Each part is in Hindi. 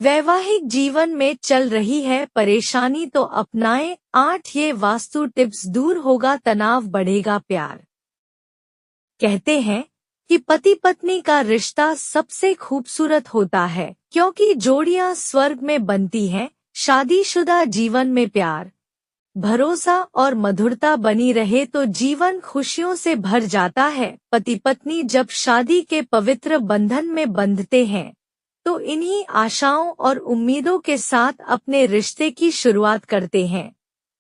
वैवाहिक जीवन में चल रही है परेशानी तो अपनाएं 8 ये वास्तु टिप्स, दूर होगा तनाव, बढ़ेगा प्यार। कहते हैं कि पति पत्नी का रिश्ता सबसे खूबसूरत होता है क्योंकि जोड़ियां स्वर्ग में बनती हैं। शादीशुदा जीवन में प्यार, भरोसा और मधुरता बनी रहे तो जीवन खुशियों से भर जाता है। पति पत्नी जब शादी के पवित्र बंधन में बंधते हैं तो इन्हीं आशाओं और उम्मीदों के साथ अपने रिश्ते की शुरुआत करते हैं,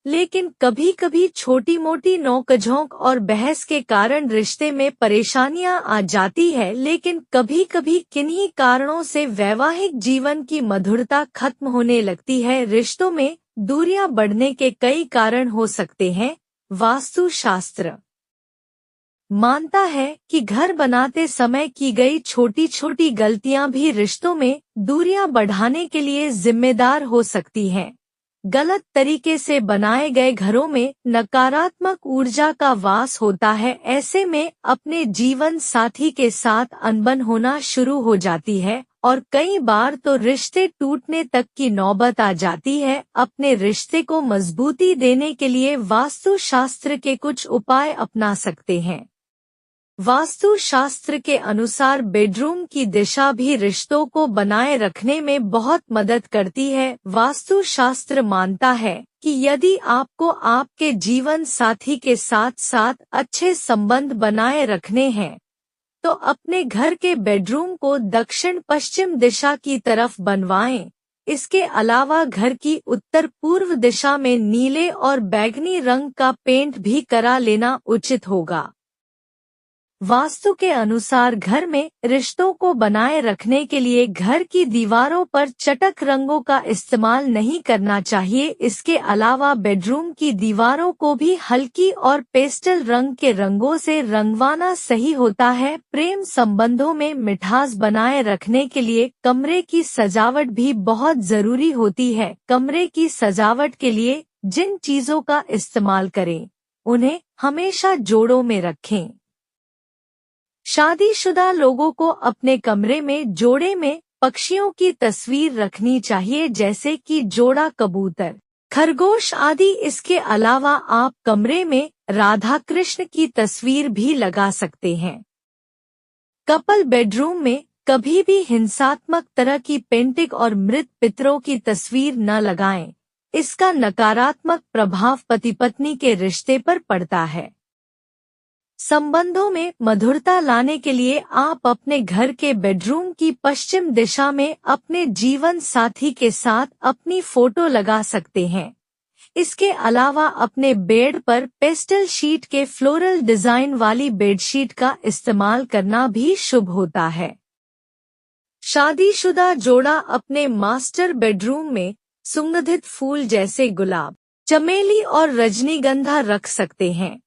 लेकिन कभी कभी छोटी मोटी नोकझोंक और बहस के कारण रिश्ते में परेशानियां आ जाती है। लेकिन कभी कभी किन्हीं कारणों से वैवाहिक जीवन की मधुरता खत्म होने लगती है। रिश्तों में दूरियां बढ़ने के कई कारण हो सकते हैं। वास्तु शास्त्र मानता है कि घर बनाते समय की गई छोटी छोटी गलतियां भी रिश्तों में दूरियां बढ़ाने के लिए जिम्मेदार हो सकती हैं। गलत तरीके से बनाए गए घरों में नकारात्मक ऊर्जा का वास होता है। ऐसे में अपने जीवन साथी के साथ अनबन होना शुरू हो जाती है और कई बार तो रिश्ते टूटने तक की नौबत आ जाती है। अपने रिश्ते को मजबूती देने के लिए वास्तु शास्त्र के कुछ उपाय अपना सकते हैं। वास्तु शास्त्र के अनुसार बेडरूम की दिशा भी रिश्तों को बनाए रखने में बहुत मदद करती है। वास्तु शास्त्र मानता है कि यदि आपको आपके जीवन साथी के साथ साथ अच्छे संबंध बनाए रखने हैं तो अपने घर के बेडरूम को दक्षिण पश्चिम दिशा की तरफ बनवाएं। इसके अलावा घर की उत्तर पूर्व दिशा में नीले और बैंगनी रंग का पेंट भी करा लेना उचित होगा। वास्तु के अनुसार घर में रिश्तों को बनाए रखने के लिए घर की दीवारों पर चटक रंगों का इस्तेमाल नहीं करना चाहिए। इसके अलावा बेडरूम की दीवारों को भी हल्की और पेस्टल रंग के रंगों से रंगवाना सही होता है। प्रेम संबंधों में मिठास बनाए रखने के लिए कमरे की सजावट भी बहुत जरूरी होती है। कमरे की सजावट के लिए जिन चीजों का इस्तेमाल करें उन्हें हमेशा जोड़ों में रखें। शादीशुदा लोगों को अपने कमरे में जोड़े में पक्षियों की तस्वीर रखनी चाहिए, जैसे कि जोड़ा कबूतर, खरगोश आदि। इसके अलावा आप कमरे में राधा कृष्ण की तस्वीर भी लगा सकते हैं। कपल बेडरूम में कभी भी हिंसात्मक तरह की पेंटिंग और मृत पितरों की तस्वीर न लगाएं। इसका नकारात्मक प्रभाव पति पत्नी के रिश्ते पर पड़ता है। संबंधों में मधुरता लाने के लिए आप अपने घर के बेडरूम की पश्चिम दिशा में अपने जीवन साथी के साथ अपनी फोटो लगा सकते हैं। इसके अलावा अपने बेड पर पेस्टल शीट के फ्लोरल डिजाइन वाली बेडशीट का इस्तेमाल करना भी शुभ होता है। शादीशुदा जोड़ा अपने मास्टर बेडरूम में सुगंधित फूल जैसे गुलाब, चमेली और रजनीगंधा रख सकते हैं,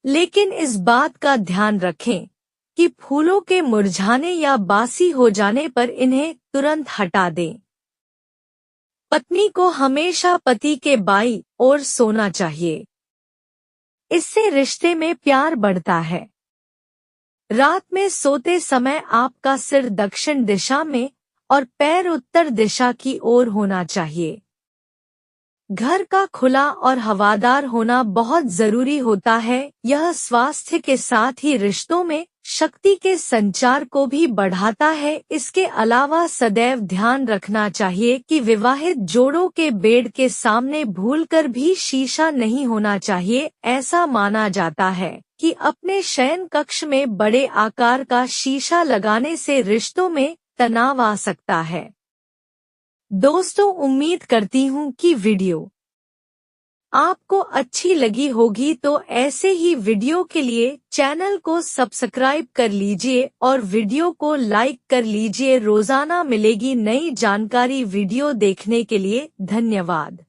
लेकिन इस बात का ध्यान रखें कि फूलों के मुरझाने या बासी हो जाने पर इन्हें तुरंत हटा दें। पत्नी को हमेशा पति के बाईं ओर सोना चाहिए, इससे रिश्ते में प्यार बढ़ता है। रात में सोते समय आपका सिर दक्षिण दिशा में और पैर उत्तर दिशा की ओर होना चाहिए। घर का खुला और हवादार होना बहुत जरूरी होता है। यह स्वास्थ्य के साथ ही रिश्तों में शक्ति के संचार को भी बढ़ाता है। इसके अलावा सदैव ध्यान रखना चाहिए कि विवाहित जोड़ों के बेड के सामने भूलकर भी शीशा नहीं होना चाहिए। ऐसा माना जाता है कि अपने शयन कक्ष में बड़े आकार का शीशा लगाने से रिश्तों में तनाव आ सकता है। दोस्तों, उम्मीद करती हूँ कि वीडियो आपको अच्छी लगी होगी, तो ऐसे ही वीडियो के लिए चैनल को सब्सक्राइब कर लीजिए और वीडियो को लाइक कर लीजिए। रोजाना मिलेगी नई जानकारी। वीडियो देखने के लिए धन्यवाद।